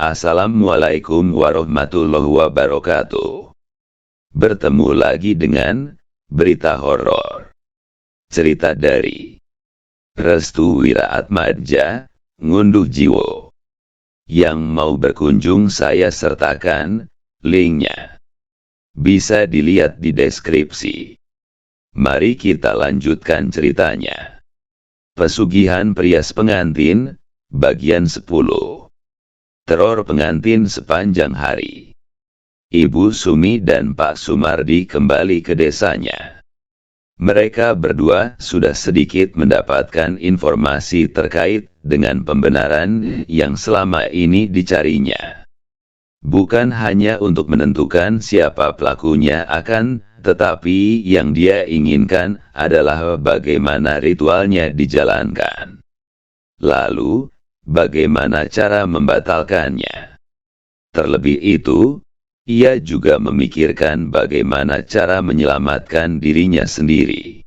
Assalamualaikum warahmatullahi wabarakatuh. Bertemu lagi dengan berita horor. Cerita dari Restu Wiraatmadja, Ngunduh Jiwo. Yang mau berkunjung saya sertakan linknya. Bisa dilihat di deskripsi. Mari kita lanjutkan ceritanya. Pesugihan Perias Pengantin, bagian 10. Teror pengantin sepanjang hari. Ibu Sumi dan Pak Sumardi kembali ke desanya. Mereka berdua sudah sedikit mendapatkan informasi terkait dengan pembenaran yang selama ini dicarinya. Bukan hanya untuk menentukan siapa pelakunya tetapi yang dia inginkan adalah bagaimana ritualnya dijalankan. Lalu, bagaimana cara membatalkannya? Terlebih itu, ia juga memikirkan bagaimana cara menyelamatkan dirinya sendiri.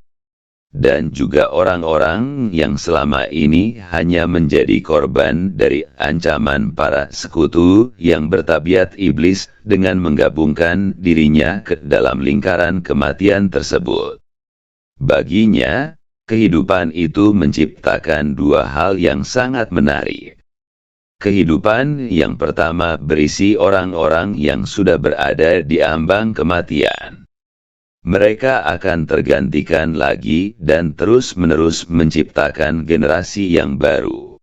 Dan juga orang-orang yang selama ini hanya menjadi korban dari ancaman para sekutu yang bertabiat iblis dengan menggabungkan dirinya ke dalam lingkaran kematian tersebut. Baginya, kehidupan itu menciptakan dua hal yang sangat menarik. Kehidupan yang pertama berisi orang-orang yang sudah berada di ambang kematian. Mereka akan tergantikan lagi dan terus-menerus menciptakan generasi yang baru.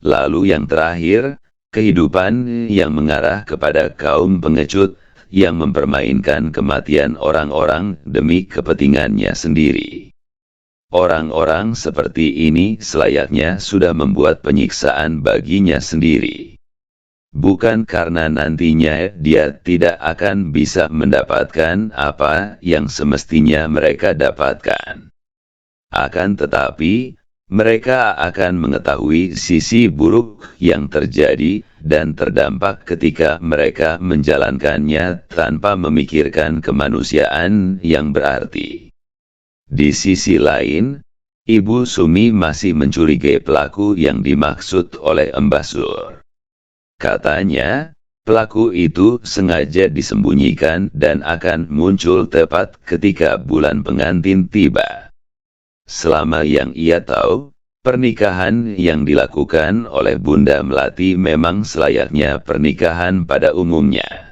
Lalu yang terakhir, kehidupan yang mengarah kepada kaum pengecut yang mempermainkan kematian orang-orang demi kepentingannya sendiri. Orang-orang seperti ini selayaknya sudah membuat penyiksaan baginya sendiri. Bukan karena nantinya dia tidak akan bisa mendapatkan apa yang semestinya mereka dapatkan. Akan tetapi, mereka akan mengetahui sisi buruk yang terjadi dan terdampak ketika mereka menjalankannya tanpa memikirkan kemanusiaan yang berarti. Di sisi lain, Ibu Sumi masih mencurigai pelaku yang dimaksud oleh Mbah Sur. Katanya, pelaku itu sengaja disembunyikan dan akan muncul tepat ketika bulan pengantin tiba. Selama yang ia tahu, pernikahan yang dilakukan oleh Bunda Melati memang selayaknya pernikahan pada umumnya.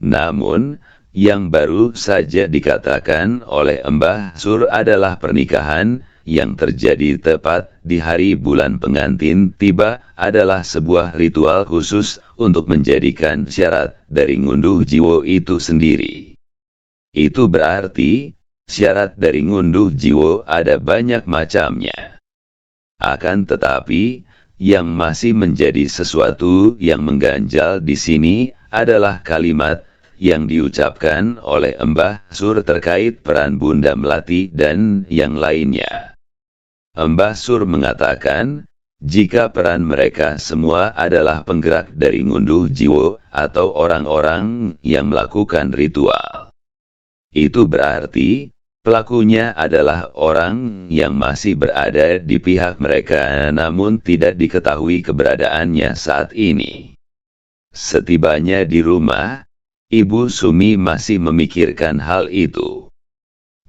Namun, yang baru saja dikatakan oleh Mbah Sur adalah pernikahan yang terjadi tepat di hari bulan pengantin tiba adalah sebuah ritual khusus untuk menjadikan syarat dari ngunduh jiwo itu sendiri. Itu berarti, syarat dari ngunduh jiwo ada banyak macamnya. Akan tetapi, yang masih menjadi sesuatu yang mengganjal di sini adalah kalimat yang diucapkan oleh Mbah Sur terkait peran Bunda Melati dan yang lainnya. Mbah Sur mengatakan, jika peran mereka semua adalah penggerak dari ngunduh jiwo atau orang-orang yang melakukan ritual. Itu berarti, pelakunya adalah orang yang masih berada di pihak mereka namun tidak diketahui keberadaannya saat ini. Setibanya di rumah, Ibu Sumi masih memikirkan hal itu.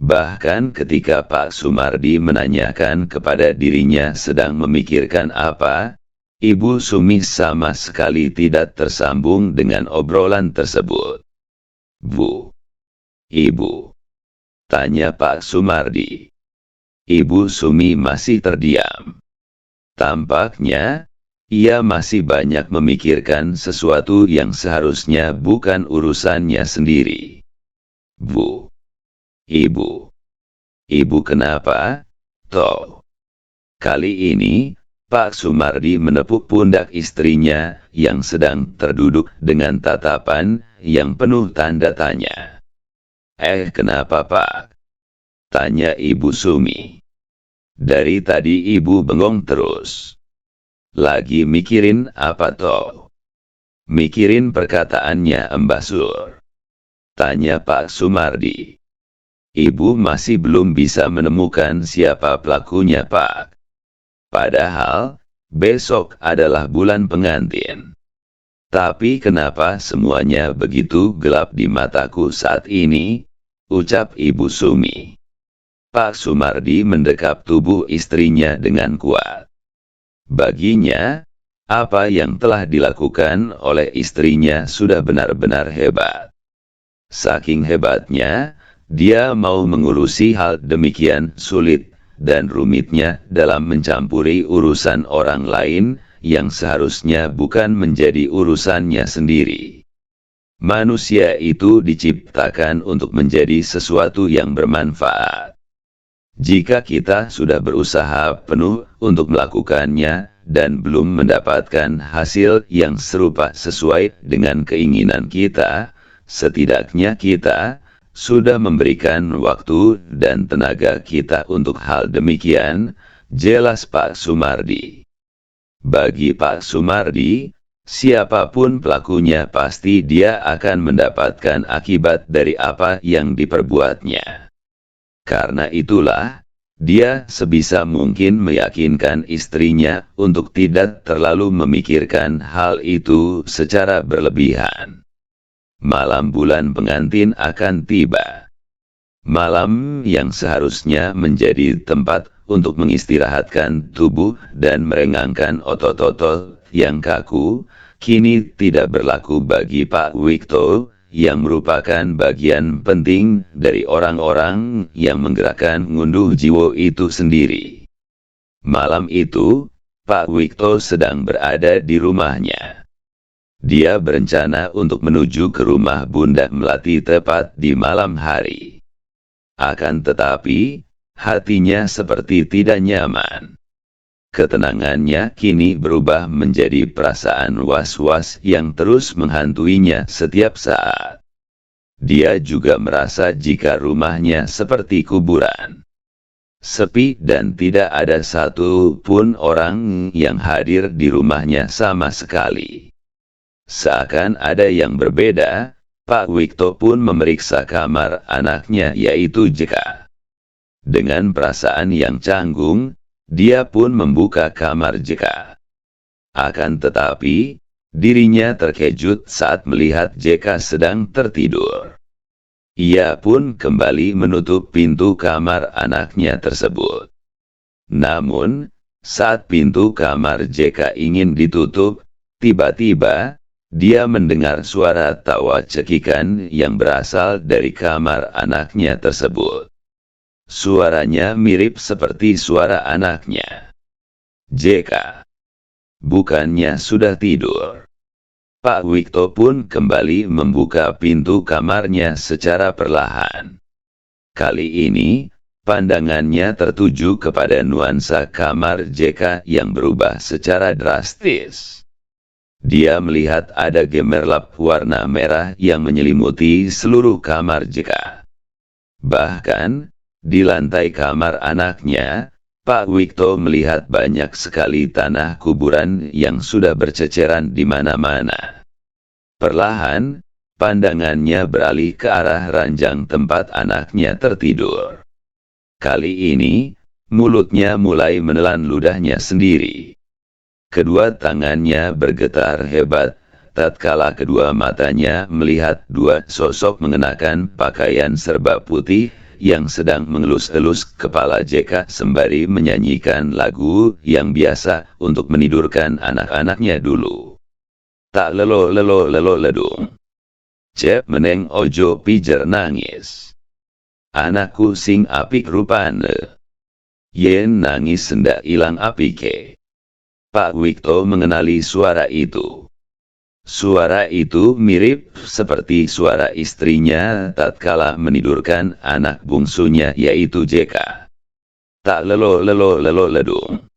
Bahkan ketika Pak Sumardi menanyakan kepada dirinya sedang memikirkan apa, Ibu Sumi sama sekali tidak tersambung dengan obrolan tersebut. "Bu, Ibu," tanya Pak Sumardi. Ibu Sumi masih terdiam. Tampaknya, ia masih banyak memikirkan sesuatu yang seharusnya bukan urusannya sendiri. "Bu, Ibu. Ibu kenapa, toh?" Kali ini, Pak Sumardi menepuk pundak istrinya yang sedang terduduk dengan tatapan yang penuh tanda tanya. Kenapa Pak?" tanya Ibu Sumi. "Dari tadi Ibu bengong terus. Lagi mikirin apa toh?" "Mikirin perkataannya Mbah Sur," tanya Pak Sumardi. "Ibu masih belum bisa menemukan siapa pelakunya Pak. Padahal, besok adalah bulan pengantin." Tapi kenapa semuanya begitu gelap di mataku saat ini? Ucap Ibu Sumi. Pak Sumardi mendekap tubuh istrinya dengan kuat. Baginya, apa yang telah dilakukan oleh istrinya sudah benar-benar hebat. Saking hebatnya, dia mau mengurusi hal demikian sulit dan rumitnya dalam mencampuri urusan orang lain yang seharusnya bukan menjadi urusannya sendiri. Manusia itu diciptakan untuk menjadi sesuatu yang bermanfaat. Jika kita sudah berusaha penuh untuk melakukannya dan belum mendapatkan hasil yang serupa sesuai dengan keinginan kita, setidaknya kita sudah memberikan waktu dan tenaga kita untuk hal demikian, jelas Pak Sumardi. Bagi Pak Sumardi, siapapun pelakunya pasti dia akan mendapatkan akibat dari apa yang diperbuatnya. Karena itulah, dia sebisa mungkin meyakinkan istrinya untuk tidak terlalu memikirkan hal itu secara berlebihan. Malam bulan pengantin akan tiba. Malam yang seharusnya menjadi tempat untuk mengistirahatkan tubuh dan merengangkan otot-otot yang kaku, kini tidak berlaku bagi Pak Wikto, yang merupakan bagian penting dari orang-orang yang menggerakkan ngunduh jiwa itu sendiri. Malam itu, Pak Wikto sedang berada di rumahnya. Dia berencana untuk menuju ke rumah Bunda Melati tepat di malam hari. Akan tetapi, hatinya seperti tidak nyaman. Ketenangannya kini berubah menjadi perasaan was-was yang terus menghantuinya setiap saat. Dia juga merasa jika rumahnya seperti kuburan. Sepi dan tidak ada satu pun orang yang hadir di rumahnya sama sekali. Seakan ada yang berbeda, Pak Wikto pun memeriksa kamar anaknya yaitu Jeka. Dengan perasaan yang canggung, dia pun membuka kamar Jeka. Akan tetapi, dirinya terkejut saat melihat Jeka sedang tertidur. Ia pun kembali menutup pintu kamar anaknya tersebut. Namun, saat pintu kamar Jeka ingin ditutup, tiba-tiba, dia mendengar suara tawa cekikan yang berasal dari kamar anaknya tersebut. Suaranya mirip seperti suara anaknya. Jeka. Bukannya sudah tidur. Pak Wikto pun kembali membuka pintu kamarnya secara perlahan. Kali ini, pandangannya tertuju kepada nuansa kamar Jeka yang berubah secara drastis. Dia melihat ada gemerlap warna merah yang menyelimuti seluruh kamar Jeka. Bahkan, di lantai kamar anaknya, Pak Wikto melihat banyak sekali tanah kuburan yang sudah berceceran di mana-mana. Perlahan, pandangannya beralih ke arah ranjang tempat anaknya tertidur. Kali ini, mulutnya mulai menelan ludahnya sendiri. Kedua tangannya bergetar hebat, tatkala kedua matanya melihat dua sosok mengenakan pakaian serba putih, yang sedang mengelus-elus kepala Jeka sembari menyanyikan lagu yang biasa untuk menidurkan anak-anaknya dulu. Tak lelo ledung. Cep meneng ojo pijer nangis. Anakku sing apik rupane. Yen nangis sendak ilang apike. Pak Wikto mengenali suara itu. Suara itu mirip seperti suara istrinya tatkala menidurkan anak bungsunya yaitu Jeka. Tak lelo ledung.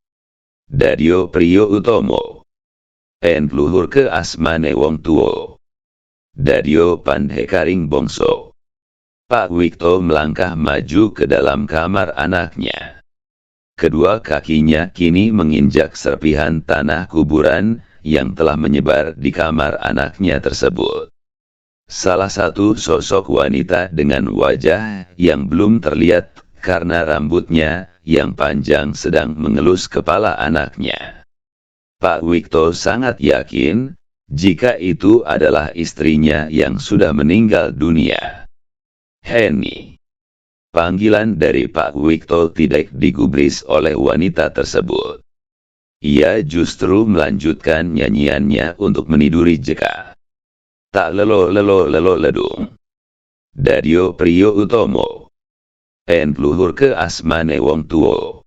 Dadio Priyo Utomo. En luhur ke asmane wong tuo. Dadio pandhekaring bongso. Pak Wikto melangkah maju ke dalam kamar anaknya. Kedua kakinya kini menginjak serpihan tanah kuburan yang telah menyebar di kamar anaknya tersebut. Salah satu sosok wanita dengan wajah yang belum terlihat karena rambutnya yang panjang sedang mengelus kepala anaknya. Pak Wikto sangat yakin, jika itu adalah istrinya yang sudah meninggal dunia. Henny. Panggilan dari Pak Wikto tidak digubris oleh wanita tersebut. Ia justru melanjutkan nyanyiannya untuk meniduri Jeka. Tak lelo ledung. Dadio Priyo Utomo. En luhur ke asmane wong tuo.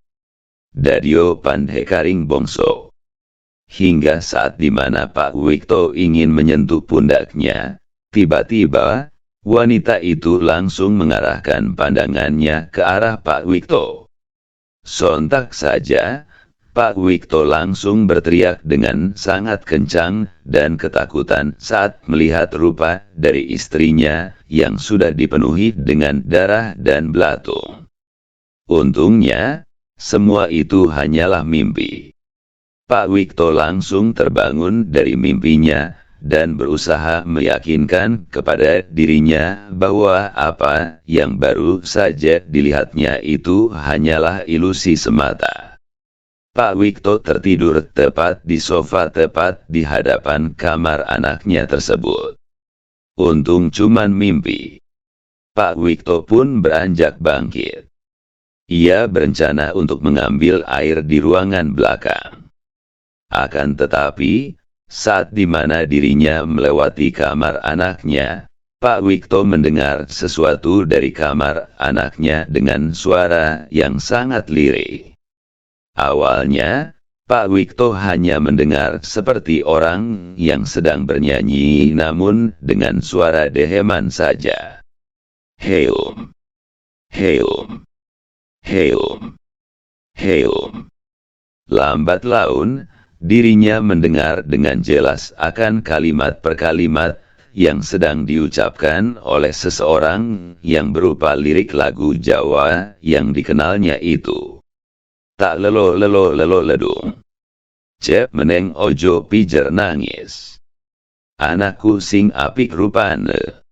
Dadio pandhekaring bongso. Hingga saat dimana Pak Wikto ingin menyentuh pundaknya, tiba-tiba wanita itu langsung mengarahkan pandangannya ke arah Pak Wikto. Sontak saja, Pak Wikto langsung berteriak dengan sangat kencang dan ketakutan saat melihat rupa dari istrinya yang sudah dipenuhi dengan darah dan belatung. Untungnya, semua itu hanyalah mimpi. Pak Wikto langsung terbangun dari mimpinya dan berusaha meyakinkan kepada dirinya bahwa apa yang baru saja dilihatnya itu hanyalah ilusi semata. Pak Wikto tertidur tepat di sofa tepat di hadapan kamar anaknya tersebut. Untung cuman mimpi. Pak Wikto pun beranjak bangkit. Ia berencana untuk mengambil air di ruangan belakang. Akan tetapi, saat dimana dirinya melewati kamar anaknya, Pak Wikto mendengar sesuatu dari kamar anaknya dengan suara yang sangat lirih. Awalnya, Pak Wikto hanya mendengar seperti orang yang sedang bernyanyi namun dengan suara deheman saja. Heum, heum, heum, heum. Lambat laun, dirinya mendengar dengan jelas akan kalimat per kalimat yang sedang diucapkan oleh seseorang yang berupa lirik lagu Jawa yang dikenalnya itu. Tak lelo ledung. Cep meneng ojo pijer nangis. Anakku sing apik rupane.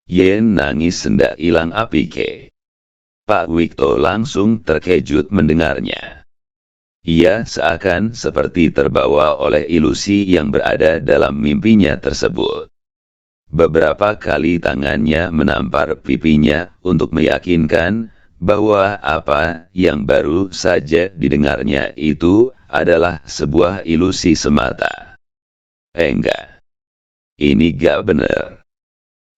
Yen nangis sendak ilang apike. Pak Wikto langsung terkejut mendengarnya. Ia seakan seperti terbawa oleh ilusi yang berada dalam mimpinya tersebut. Beberapa kali tangannya menampar pipinya untuk meyakinkan bahwa apa yang baru saja didengarnya itu adalah sebuah ilusi semata. Enggak. Ini gak benar.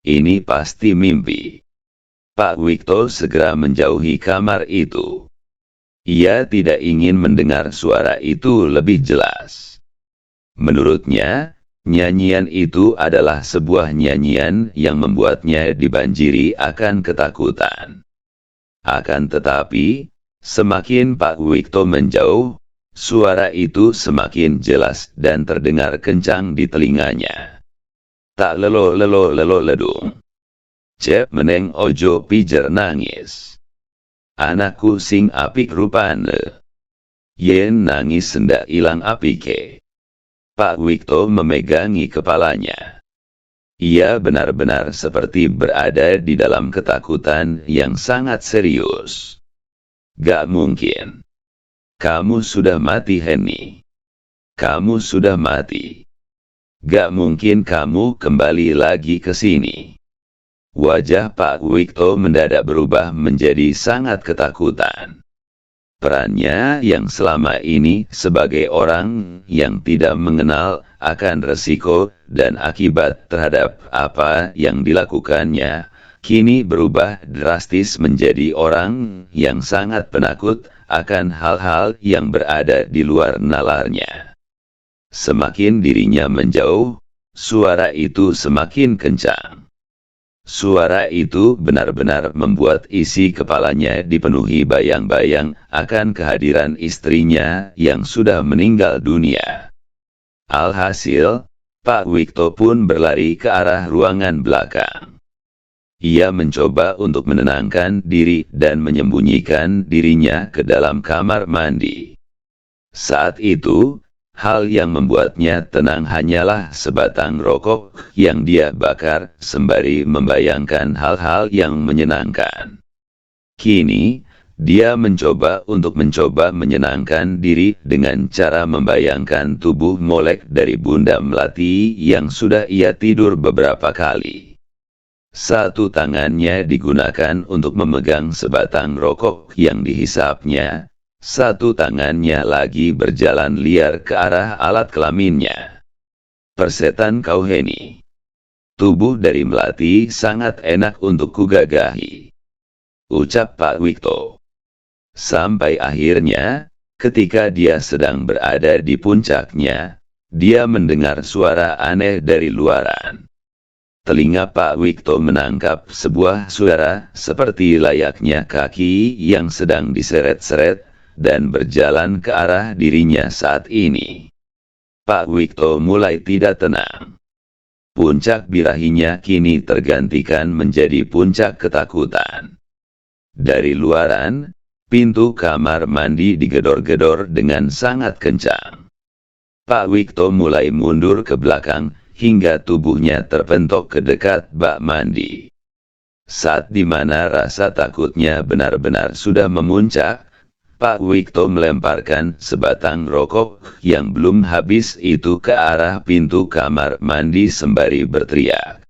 Ini pasti mimpi. Pak Wikto segera menjauhi kamar itu. Ia tidak ingin mendengar suara itu lebih jelas. Menurutnya, nyanyian itu adalah sebuah nyanyian yang membuatnya dibanjiri akan ketakutan. Akan tetapi, semakin Pak Wikto menjauh, suara itu semakin jelas dan terdengar kencang di telinganya. Tak lelo ledung. Cep meneng ojo pijer nangis. Anakku sing apik rupane. Yen nangis sendak ilang apike. Pak Wikto memegangi kepalanya. Ia benar-benar seperti berada di dalam ketakutan yang sangat serius. Gak mungkin. Kamu sudah mati, Henny. Kamu sudah mati. Gak mungkin kamu kembali lagi ke sini. Wajah Pak Wikto mendadak berubah menjadi sangat ketakutan. Perannya yang selama ini sebagai orang yang tidak mengenal akan resiko dan akibat terhadap apa yang dilakukannya, kini berubah drastis menjadi orang yang sangat penakut akan hal-hal yang berada di luar nalarnya. Semakin dirinya menjauh, suara itu semakin kencang. Suara itu benar-benar membuat isi kepalanya dipenuhi bayang-bayang akan kehadiran istrinya yang sudah meninggal dunia. Alhasil, Pak Wikto pun berlari ke arah ruangan belakang. Ia mencoba untuk menenangkan diri dan menyembunyikan dirinya ke dalam kamar mandi. Saat itu, hal yang membuatnya tenang hanyalah sebatang rokok yang dia bakar sembari membayangkan hal-hal yang menyenangkan. Kini, Dia mencoba menyenangkan diri dengan cara membayangkan tubuh Molek dari Bunda Melati yang sudah ia tidur beberapa kali. Satu tangannya digunakan untuk memegang sebatang rokok yang dihisapnya, satu tangannya lagi berjalan liar ke arah alat kelaminnya. Persetan kau Heni. Tubuh dari Melati sangat enak untuk kugagahi, ucap Pak Wikto. Sampai akhirnya, ketika dia sedang berada di puncaknya, dia mendengar suara aneh dari luaran. Telinga Pak Wikto menangkap sebuah suara seperti layaknya kaki yang sedang diseret-seret dan berjalan ke arah dirinya saat ini. Pak Wikto mulai tidak tenang. Puncak birahinya kini tergantikan menjadi puncak ketakutan. Dari luaran, pintu kamar mandi digedor-gedor dengan sangat kencang. Pak Wikto mulai mundur ke belakang, hingga tubuhnya terpentok ke dekat bak mandi. Saat dimana rasa takutnya benar-benar sudah memuncak, Pak Wikto melemparkan sebatang rokok yang belum habis itu ke arah pintu kamar mandi sembari berteriak.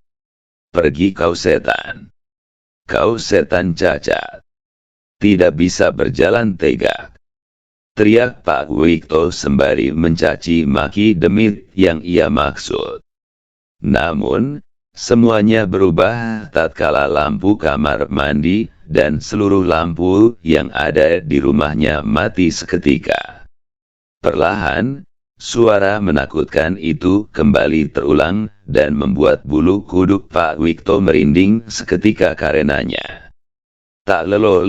Pergi kau setan. Kau setan cacat. Tidak bisa berjalan tegak. Teriak Pak Wikto sembari mencaci maki demit yang ia maksud. Namun, semuanya berubah tatkala lampu kamar mandi dan seluruh lampu yang ada di rumahnya mati seketika. Perlahan, suara menakutkan itu kembali terulang dan membuat bulu kuduk Pak Wikto merinding seketika karenanya. Tak lelo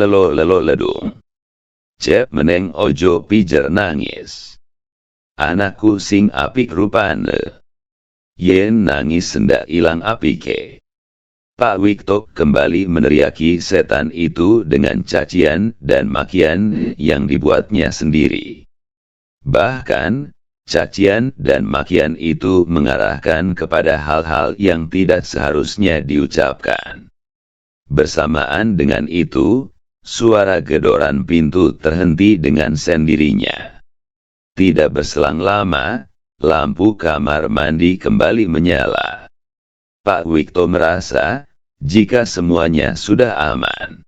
ledung. Cep meneng ojo pijer nangis. Anakku sing apik rupane. Yen nangis sendak ilang apike. Pak Wikto kembali meneriaki setan itu dengan cacian dan makian yang dibuatnya sendiri. Bahkan, cacian dan makian itu mengarahkan kepada hal-hal yang tidak seharusnya diucapkan. Bersamaan dengan itu, suara gedoran pintu terhenti dengan sendirinya. Tidak berselang lama, lampu kamar mandi kembali menyala. Pak Wikto merasa, jika semuanya sudah aman.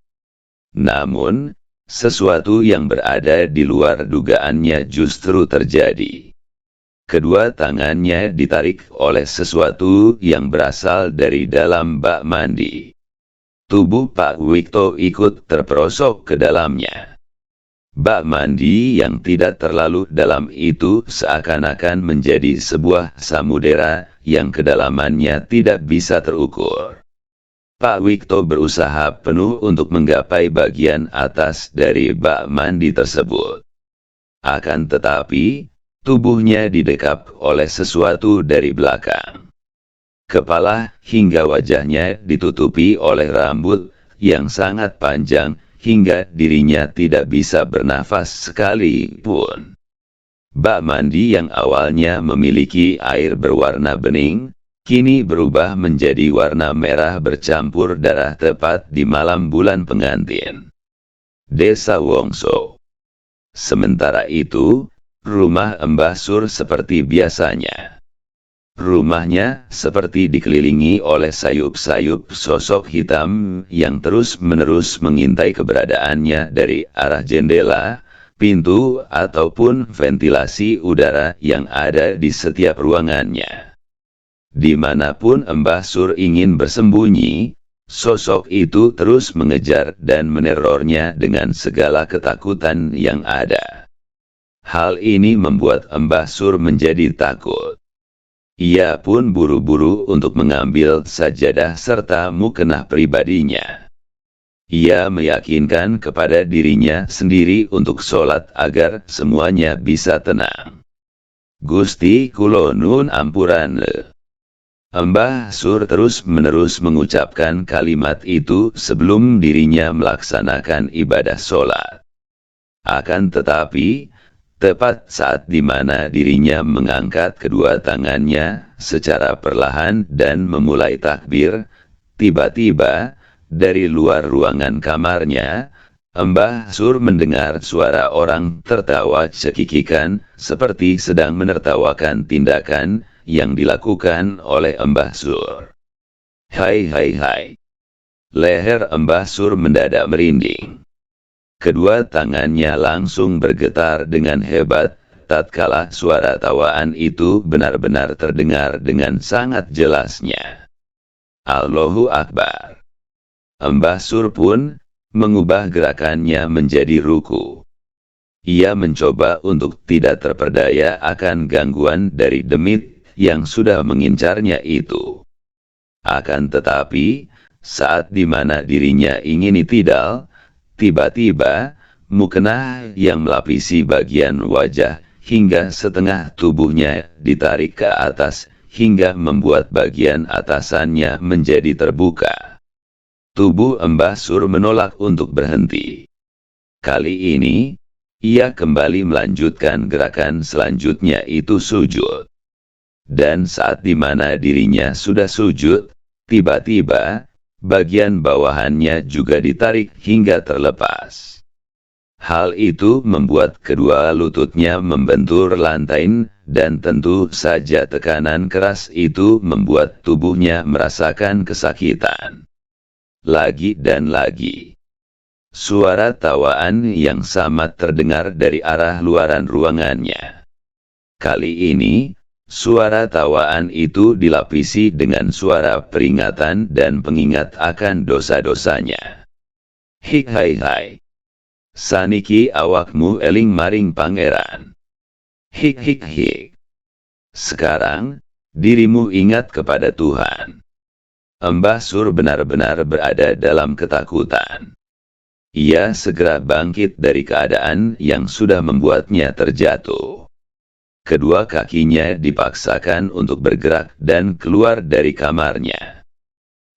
Namun, sesuatu yang berada di luar dugaannya justru terjadi. Kedua tangannya ditarik oleh sesuatu yang berasal dari dalam bak mandi. Tubuh Pak Wikto ikut terperosok ke dalamnya. Bak mandi yang tidak terlalu dalam itu seakan-akan menjadi sebuah samudera yang kedalamannya tidak bisa terukur. Pak Wikto berusaha penuh untuk menggapai bagian atas dari bak mandi tersebut. Akan tetapi, tubuhnya didekap oleh sesuatu dari belakang. Kepala hingga wajahnya ditutupi oleh rambut yang sangat panjang, hingga dirinya tidak bisa bernafas sekalipun. Bak mandi yang awalnya memiliki air berwarna bening, kini berubah menjadi warna merah bercampur darah tepat di malam bulan pengantin. Desa Wongso. Sementara itu, rumah Mbah Sur seperti biasanya. Rumahnya seperti dikelilingi oleh sayup-sayup sosok hitam yang terus-menerus mengintai keberadaannya dari arah jendela, pintu, ataupun ventilasi udara yang ada di setiap ruangannya. Dimanapun Mbah Sur ingin bersembunyi, sosok itu terus mengejar dan menerornya dengan segala ketakutan yang ada. Hal ini membuat Mbah Sur menjadi takut. Ia pun buru-buru untuk mengambil sajadah serta mukenah pribadinya. Ia meyakinkan kepada dirinya sendiri untuk sholat agar semuanya bisa tenang. Gusti kulo nun ampurane. Mbah Sur terus-menerus mengucapkan kalimat itu sebelum dirinya melaksanakan ibadah sholat. Akan tetapi, tepat saat dimana dirinya mengangkat kedua tangannya secara perlahan dan memulai takbir, tiba-tiba, dari luar ruangan kamarnya, Mbah Sur mendengar suara orang tertawa cekikikan, seperti sedang menertawakan tindakan yang dilakukan oleh Mbah Sur. Hai hai hai. Leher Mbah Sur mendadak merinding. Kedua tangannya langsung bergetar dengan hebat, tatkala suara tawaan itu benar-benar terdengar dengan sangat jelasnya. Allahu Akbar. Mbah Sur pun mengubah gerakannya menjadi ruku. Ia mencoba untuk tidak terperdaya akan gangguan dari demit yang sudah mengincarnya itu. Akan tetapi, saat dimana dirinya ingin itidal, tiba-tiba, mukena yang melapisi bagian wajah hingga setengah tubuhnya ditarik ke atas, hingga membuat bagian atasannya menjadi terbuka. Tubuh Mbah Sur menolak untuk berhenti. Kali ini, ia kembali melanjutkan gerakan selanjutnya itu sujud. Dan saat dimana dirinya sudah sujud, tiba-tiba, bagian bawahannya juga ditarik hingga terlepas. Hal itu membuat kedua lututnya membentur lantai, dan tentu saja tekanan keras itu membuat tubuhnya merasakan kesakitan. Lagi dan lagi. Suara tawaan yang sama terdengar dari arah luaran ruangannya. Kali ini, suara tawaan itu dilapisi dengan suara peringatan dan pengingat akan dosa-dosanya. Hik hai hai. Saniki awakmu eling maring pangeran. Hik hik hik. Sekarang, dirimu ingat kepada Tuhan. Mbah Sur benar-benar berada dalam ketakutan. Ia segera bangkit dari keadaan yang sudah membuatnya terjatuh. Kedua kakinya dipaksakan untuk bergerak dan keluar dari kamarnya.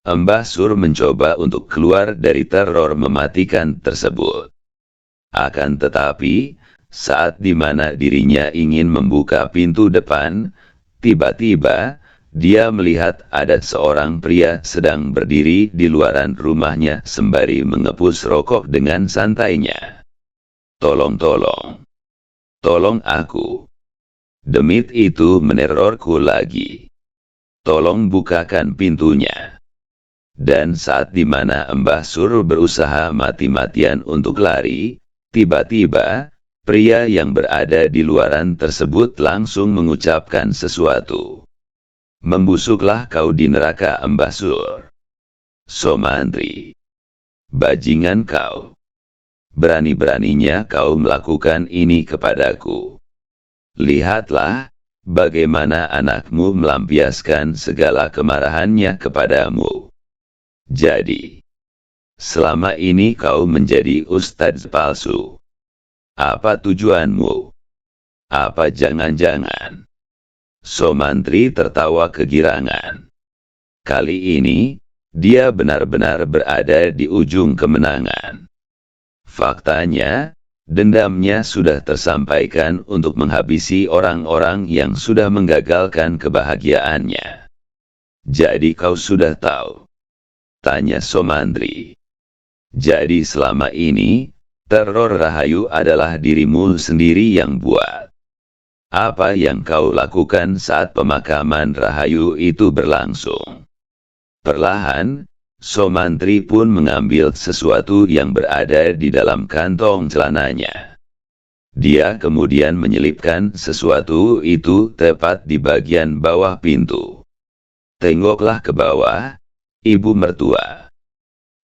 Mbah Sur mencoba untuk keluar dari teror mematikan tersebut. Akan tetapi, saat dimana dirinya ingin membuka pintu depan, tiba-tiba, dia melihat ada seorang pria sedang berdiri di luaran rumahnya sembari mengepus rokok dengan santainya. Tolong. Tolong aku. Demit itu menerorku lagi. Tolong bukakan pintunya. Dan saat dimana Mbah Sur berusaha mati-matian untuk lari, tiba-tiba, pria yang berada di luaran tersebut langsung mengucapkan sesuatu. Membusuklah kau di neraka Mbah Sur. Somantri. Bajingan kau. Berani-beraninya kau melakukan ini kepadaku. Lihatlah, bagaimana anakmu melampiaskan segala kemarahannya kepadamu. Jadi, selama ini kau menjadi ustadz palsu. Apa tujuanmu? Apa jangan-jangan? Somantri tertawa kegirangan. Kali ini, dia benar-benar berada di ujung kemenangan. Faktanya, dendamnya sudah tersampaikan untuk menghabisi orang-orang yang sudah menggagalkan kebahagiaannya. Jadi kau sudah tahu? Tanya Somantri. Jadi selama ini, teror Rahayu adalah dirimu sendiri yang buat. Apa yang kau lakukan saat pemakaman Rahayu itu berlangsung? Perlahan, Somantri pun mengambil sesuatu yang berada di dalam kantong celananya. Dia kemudian menyelipkan sesuatu itu tepat di bagian bawah pintu. Tengoklah ke bawah, ibu mertua.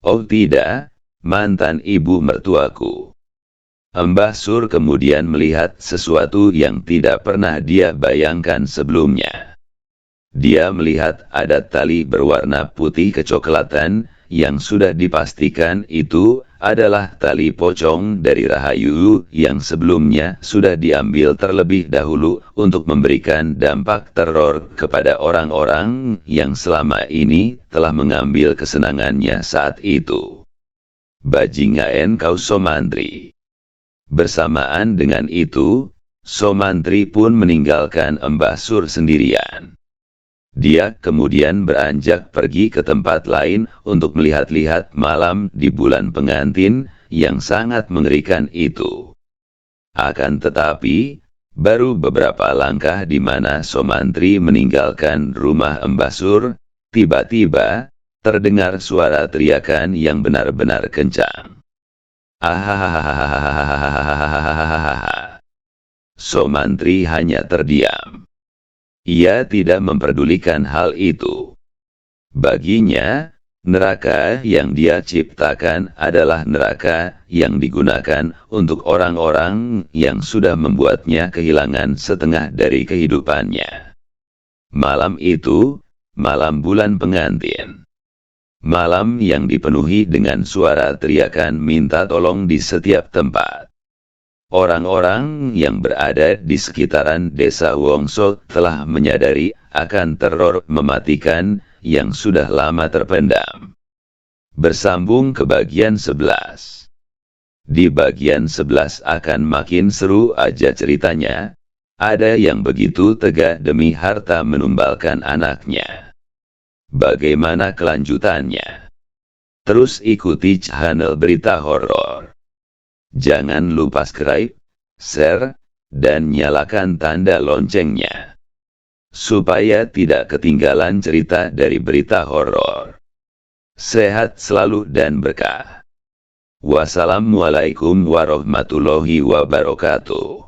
Oh tidak, mantan ibu mertuaku. Mbah Sur kemudian melihat sesuatu yang tidak pernah dia bayangkan sebelumnya. Dia melihat ada tali berwarna putih kecoklatan, yang sudah dipastikan itu adalah tali pocong dari Rahayu yang sebelumnya sudah diambil terlebih dahulu untuk memberikan dampak teror kepada orang-orang yang selama ini telah mengambil kesenangannya saat itu. Bajingan kau Somantri. Bersamaan dengan itu, Somantri pun meninggalkan Mbah Sur sendirian. Dia kemudian beranjak pergi ke tempat lain untuk melihat-lihat malam di bulan pengantin yang sangat mengerikan itu. Akan tetapi, baru beberapa langkah di mana Somantri meninggalkan rumah Mbah Sur, tiba-tiba terdengar suara teriakan yang benar-benar kencang. Ahahaha. Somantri hanya terdiam. Ia tidak memperdulikan hal itu. Baginya, neraka yang dia ciptakan adalah neraka yang digunakan untuk orang-orang yang sudah membuatnya kehilangan setengah dari kehidupannya. Malam itu, malam bulan pengantin. Malam yang dipenuhi dengan suara teriakan minta tolong di setiap tempat. Orang-orang yang berada di sekitaran desa Wongso telah menyadari akan teror mematikan yang sudah lama terpendam. Bersambung ke bagian 11. Di bagian 11 akan makin seru aja ceritanya. Ada yang begitu tega demi harta menumbalkan anaknya. Bagaimana kelanjutannya? Terus ikuti channel Berita Horor. Jangan lupa subscribe, share, dan nyalakan tanda loncengnya. Supaya tidak ketinggalan cerita dari Berita Horor. Sehat selalu dan berkah. Wassalamualaikum warahmatullahi wabarakatuh.